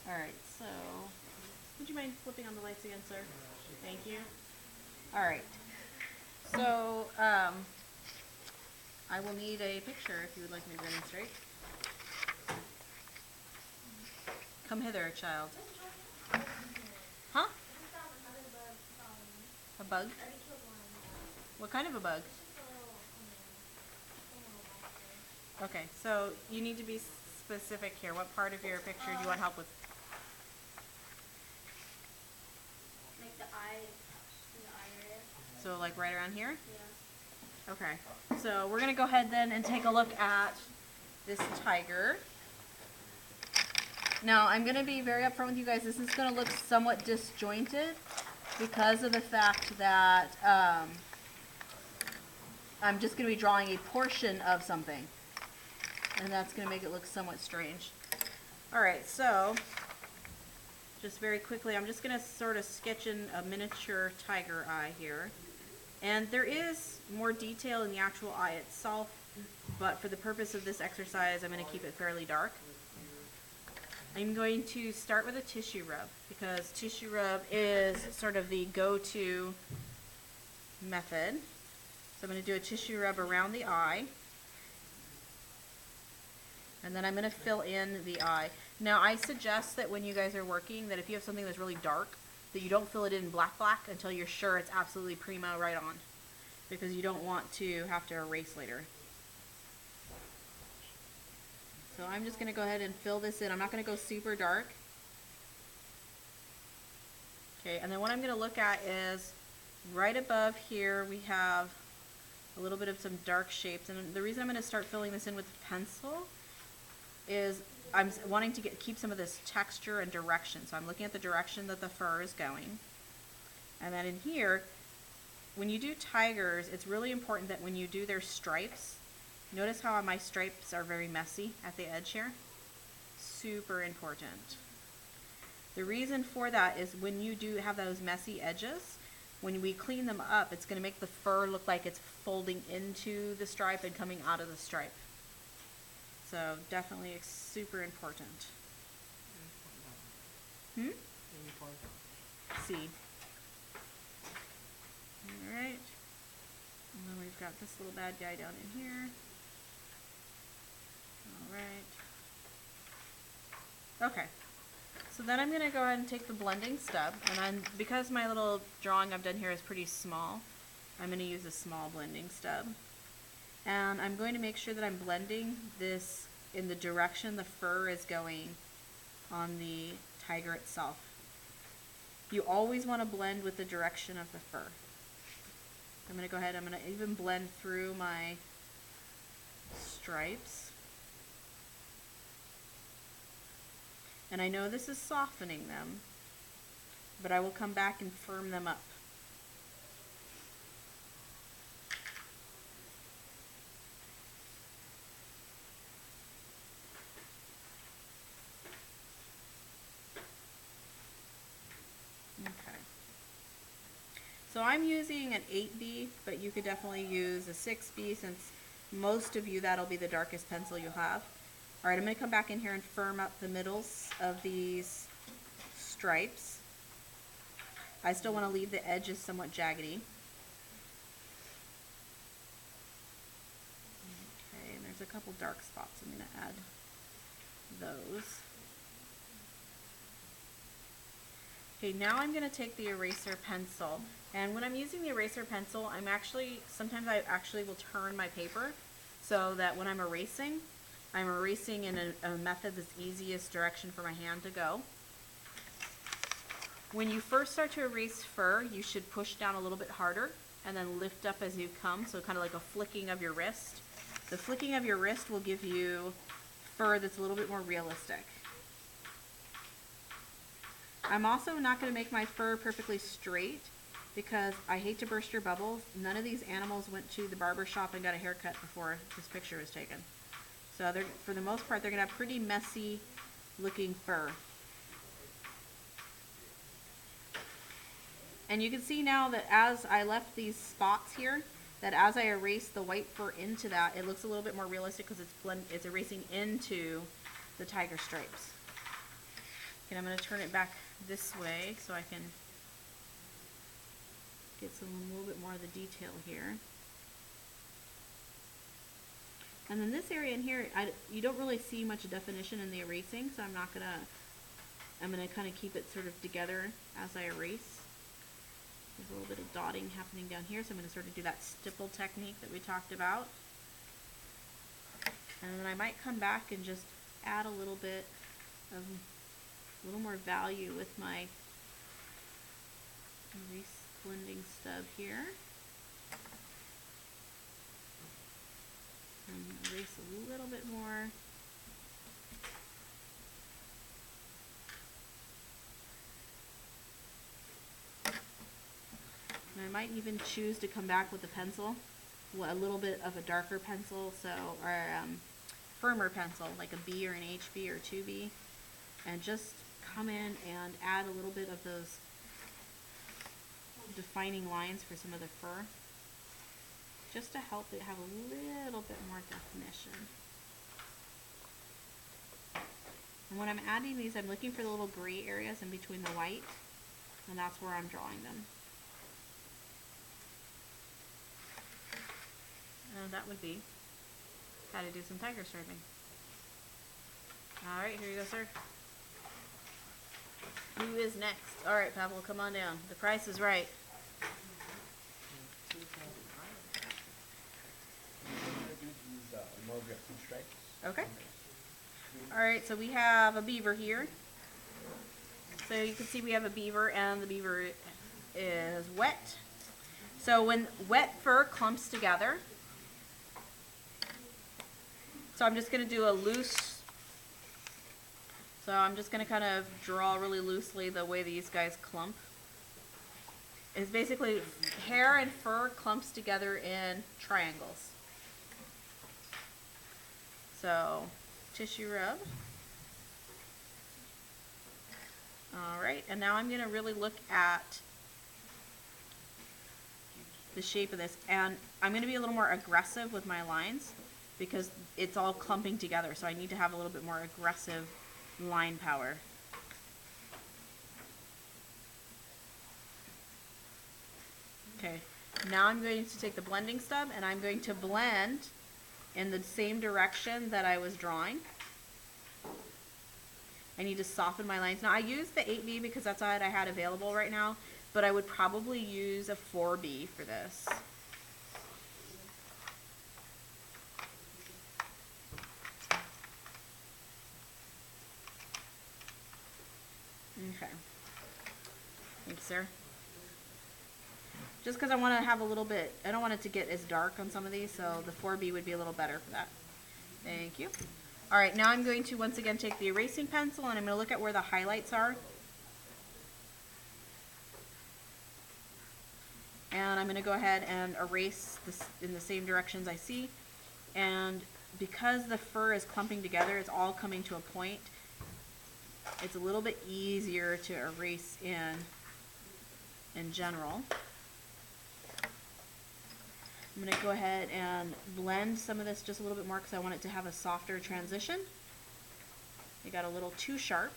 Alright, so would you mind flipping on the lights again, sir? Thank you. Alright. So, I will need a picture if you would like me to demonstrate. Come hither, child. Huh? A bug? What kind of a bug? Okay, so you need to be specific here. What part of your picture do you want help with? Like the eye area. So like right around here? Yeah. Okay, so we're gonna go ahead then and take a look at this tiger. Now I'm gonna be very upfront with you guys. This is gonna look somewhat disjointed because of the fact that I'm just gonna be drawing a portion of something. And that's going to make it look somewhat strange. Alright, so just very quickly, I'm just going to sort of sketch in a miniature tiger eye here. And there is more detail in the actual eye itself, but for the purpose of this exercise, I'm going to keep it fairly dark. I'm going to start with a tissue rub, because tissue rub is sort of the go-to method. So I'm going to do a tissue rub around the eye. And then I'm going to fill in the eye. Now I suggest that when you guys are working, that if you have something that's really dark, that you don't fill it in black until you're sure it's absolutely primo right on. Because you don't want to have to erase later. So I'm just going to go ahead and fill this in. I'm not going to go super dark. Okay, and then what I'm going to look at is right above here we have a little bit of some dark shapes. And the reason I'm going to start filling this in with pencil is I'm wanting to keep some of this texture and direction. So I'm looking at the direction that the fur is going. And then in here, when you do tigers, it's really important that when you do their stripes, notice how my stripes are very messy at the edge here. Super important. The reason for that is when you do have those messy edges, when we clean them up, it's going to make the fur look like it's folding into the stripe and coming out of the stripe. So definitely super important. C. Alright. And then we've got this little bad guy down in here. Alright. Okay. So then I'm going to go ahead and take the blending stub. And because my little drawing I've done here is pretty small, I'm going to use a small blending stub. And I'm going to make sure that I'm blending this in the direction the fur is going on the tiger itself. You always want to blend with the direction of the fur. I'm going to go ahead, I'm going to even blend through my stripes. And I know this is softening them, but I will come back and firm them up. So I'm using an 8B, but you could definitely use a 6B since most of you that'll be the darkest pencil you'll have. Alright, I'm going to come back in here and firm up the middles of these stripes. I still want to leave the edges somewhat jaggedy. Okay, and there's a couple dark spots. I'm going to add those. Okay, now I'm going to take the eraser pencil, and when I'm using the eraser pencil, sometimes I actually will turn my paper so that when I'm erasing in a method that's easiest direction for my hand to go. When you first start to erase fur, you should push down a little bit harder and then lift up as you come, so kind of like a flicking of your wrist. The flicking of your wrist will give you fur that's a little bit more realistic. I'm also not going to make my fur perfectly straight because I hate to burst your bubbles. None of these animals went to the barber shop and got a haircut before this picture was taken. So for the most part, they're going to have pretty messy looking fur. And you can see now that as I left these spots here, that as I erase the white fur into that, it looks a little bit more realistic because it's erasing into the tiger stripes. Okay, I'm going to turn it back this way so I can get a little bit more of the detail here. And then this area in here, you don't really see much definition in the erasing, so I'm gonna kind of keep it sort of together as I erase. There's a little bit of dotting happening down here, so I'm gonna sort of do that stipple technique that we talked about. And then I might come back and just add a little bit of, a little more value with my erase blending stub here. And erase a little bit more. And I might even choose to come back with a pencil, a little bit of a darker pencil, or firmer pencil, like a B or an HB or 2B, and just come in and add a little bit of those defining lines for some of the fur, just to help it have a little bit more definition. And when I'm adding these, I'm looking for the little gray areas in between the white, and that's where I'm drawing them. And that would be how to do some tiger striping. Alright, here you go, sir. Who is next? Alright, Pavel, come on down. The price is right. Okay. Alright, so we have a beaver here. So you can see we have a beaver, and the beaver is wet. So when wet fur clumps together, so I'm just going to do a loose, so I'm just going to kind of draw really loosely the way these guys clump. It's basically hair and fur clumps together in triangles. So, tissue rub. Alright, and now I'm going to really look at the shape of this, and I'm going to be a little more aggressive with my lines because it's all clumping together, so I need to have a little bit more aggressive line power. Okay, now I'm going to take the blending stub and I'm going to blend in the same direction that I was drawing. I need to soften my lines. Now I use the 8B because that's all that I had available right now, but I would probably use a 4B for this. Okay. Thanks, sir. Just because I want to have a little bit, I don't want it to get as dark on some of these, so the 4B would be a little better for that. Thank you. All right, now I'm going to once again take the erasing pencil and I'm going to look at where the highlights are. And I'm going to go ahead and erase this in the same directions I see. And because the fur is clumping together, it's all coming to a point. It's a little bit easier to erase in general. I'm going to go ahead and blend some of this just a little bit more because I want it to have a softer transition. It got a little too sharp.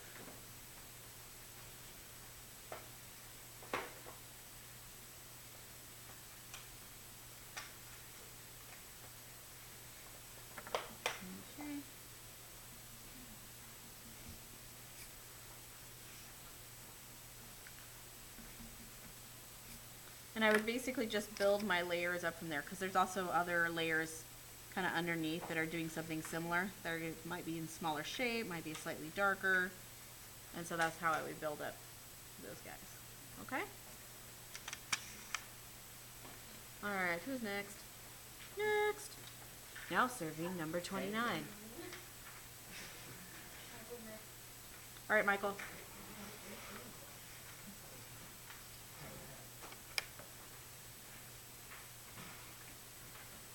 Okay. And I would basically just build my layers up from there because there's also other layers kind of underneath that are doing something similar. They might be in smaller shape, might be slightly darker, and so that's how I would build up those guys. Okay? Alright, who's next? Next! Now serving number 29. Alright, Michael.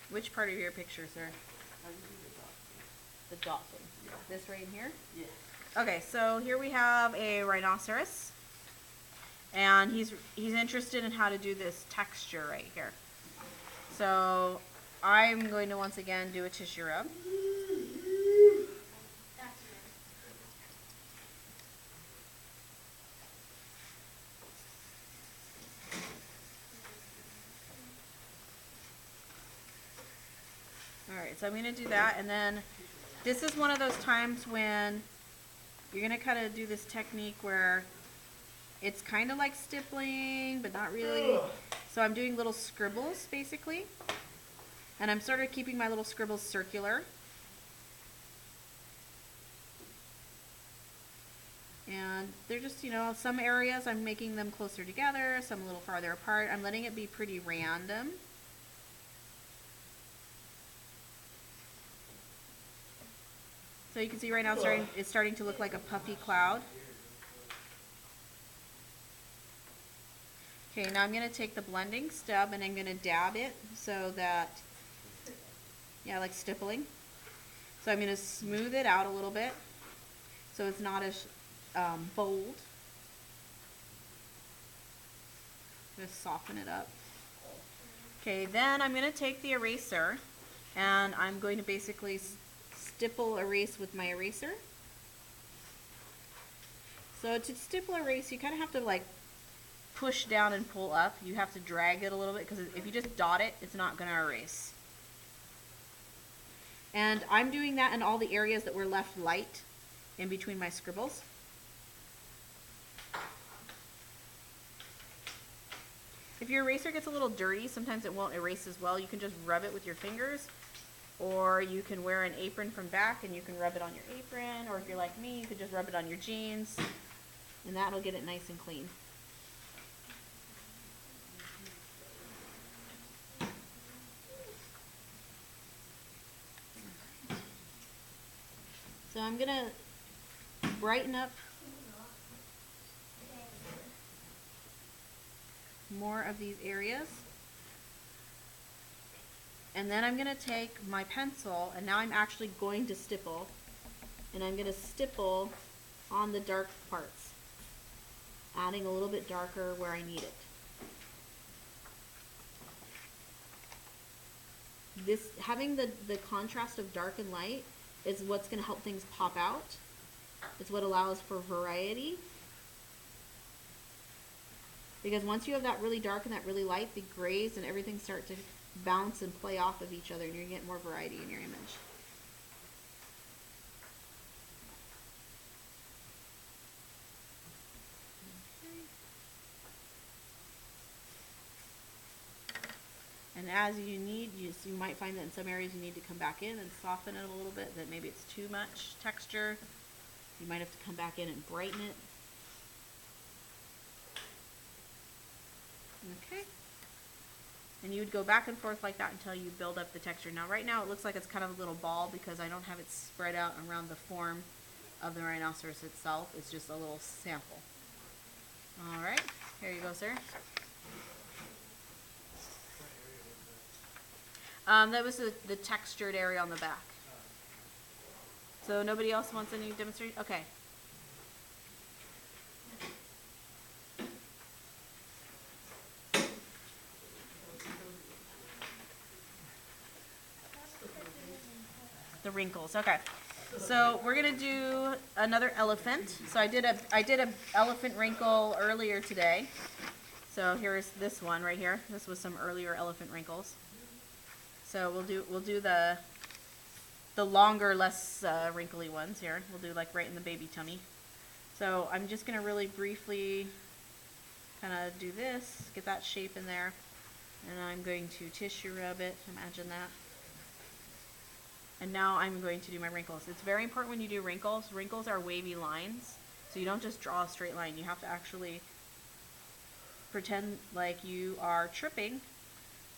Which part of your picture, sir? The dot thing. Yeah. This right here? Yeah. Okay, so here we have a rhinoceros. And he's interested in how to do this texture right here. So I'm going to once again do a tissue rub. right, so I'm going to do that, and then this is one of those times when you're going to kind of do this technique where it's kind of like stippling, but not really. So I'm doing little scribbles, basically. And I'm sort of keeping my little scribbles circular. And they're just, you know, some areas I'm making them closer together, some a little farther apart. I'm letting it be pretty random. So you can see right now it's starting to look like a puffy cloud. Okay, now I'm going to take the blending stub and I'm going to dab it so that, yeah, like stippling. So I'm going to smooth it out a little bit so it's not as bold. Just soften it up. Okay, then I'm going to take the eraser and I'm going to basically stipple erase with my eraser. So to stipple erase, you kind of have to like push down and pull up. You have to drag it a little bit because if you just dot it, it's not going to erase. And I'm doing that in all the areas that were left light in between my scribbles. If your eraser gets a little dirty, sometimes it won't erase as well. You can just rub it with your fingers, or you can wear an apron from back and you can rub it on your apron, or if you're like me, you could just rub it on your jeans, and that'll get it nice and clean. So I'm going to brighten up more of these areas. And then I'm going to take my pencil, and now I'm actually going to stipple, and I'm going to stipple on the dark parts, adding a little bit darker where I need it. This, having the contrast of dark and light is what's going to help things pop out. It's what allows for variety. Because once you have that really dark and that really light, the grays and everything start to bounce and play off of each other, and you're going to get more variety in your image. And as you need, you might find that in some areas you need to come back in and soften it a little bit, that maybe it's too much texture. You might have to come back in and brighten it. Okay. And you would go back and forth like that until you build up the texture. Now right now it looks like it's kind of a little ball because I don't have it spread out around the form of the rhinoceros itself. It's just a little sample. Alright, here you go, sir. That was the textured area on the back. So nobody else wants any demonstration? Okay. The wrinkles. Okay. So we're gonna do another elephant. So I did a elephant wrinkle earlier today. So here's this one right here. This was some earlier elephant wrinkles. So we'll do the longer, less wrinkly ones here. We'll do like right in the baby tummy. So I'm just gonna really briefly kind of do this, get that shape in there, and I'm going to tissue rub it. Imagine that. And now I'm going to do my wrinkles. It's very important when you do wrinkles. Wrinkles are wavy lines, so you don't just draw a straight line. You have to actually pretend like you are tripping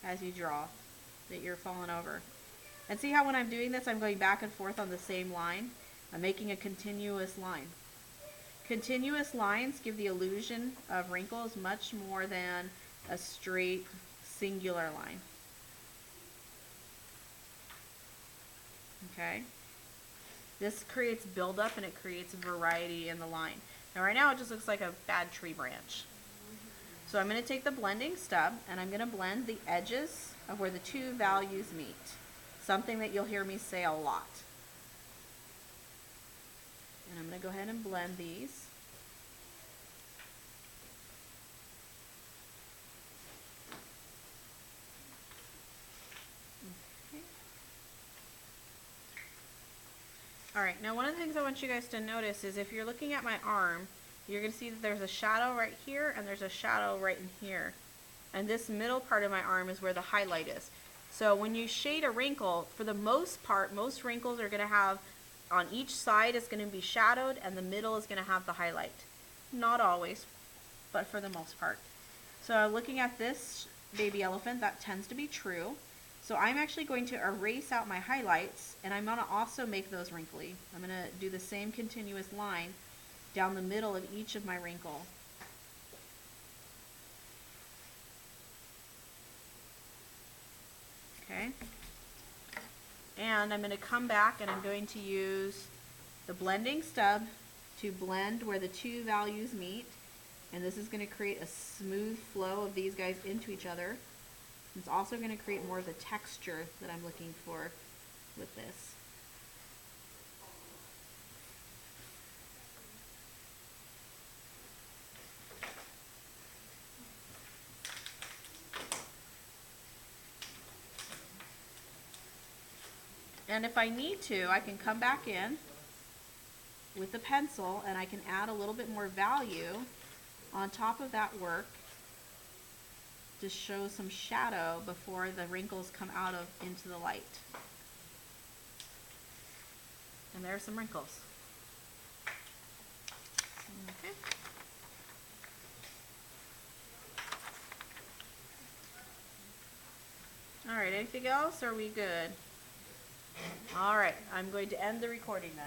as you draw, that you're falling over. And see how when I'm doing this, I'm going back and forth on the same line. I'm making a continuous line. Continuous lines give the illusion of wrinkles much more than a straight, singular line. Okay? This creates buildup and it creates variety in the line. Now right now it just looks like a bad tree branch. So I'm going to take the blending stub and I'm going to blend the edges of where the two values meet. Something that you'll hear me say a lot. And I'm going to go ahead and blend these. Okay. Alright, now one of the things I want you guys to notice is if you're looking at my arm, you're going to see that there's a shadow right here and there's a shadow right in here. And this middle part of my arm is where the highlight is. So when you shade a wrinkle, for the most part, most wrinkles are going to have, on each side is going to be shadowed and the middle is going to have the highlight. Not always, but for the most part. So looking at this baby elephant, that tends to be true. So I'm actually going to erase out my highlights, and I'm going to also make those wrinkly. I'm going to do the same continuous line down the middle of each of my wrinkle. Okay. And I'm going to come back and I'm going to use the blending stub to blend where the two values meet. And this is going to create a smooth flow of these guys into each other. It's also going to create more of the texture that I'm looking for with this. And if I need to, I can come back in with the pencil and I can add a little bit more value on top of that work to show some shadow before the wrinkles come out of into the light. And there are some wrinkles. Okay. All right, anything else? Or are we good? All right, I'm going to end the recording then.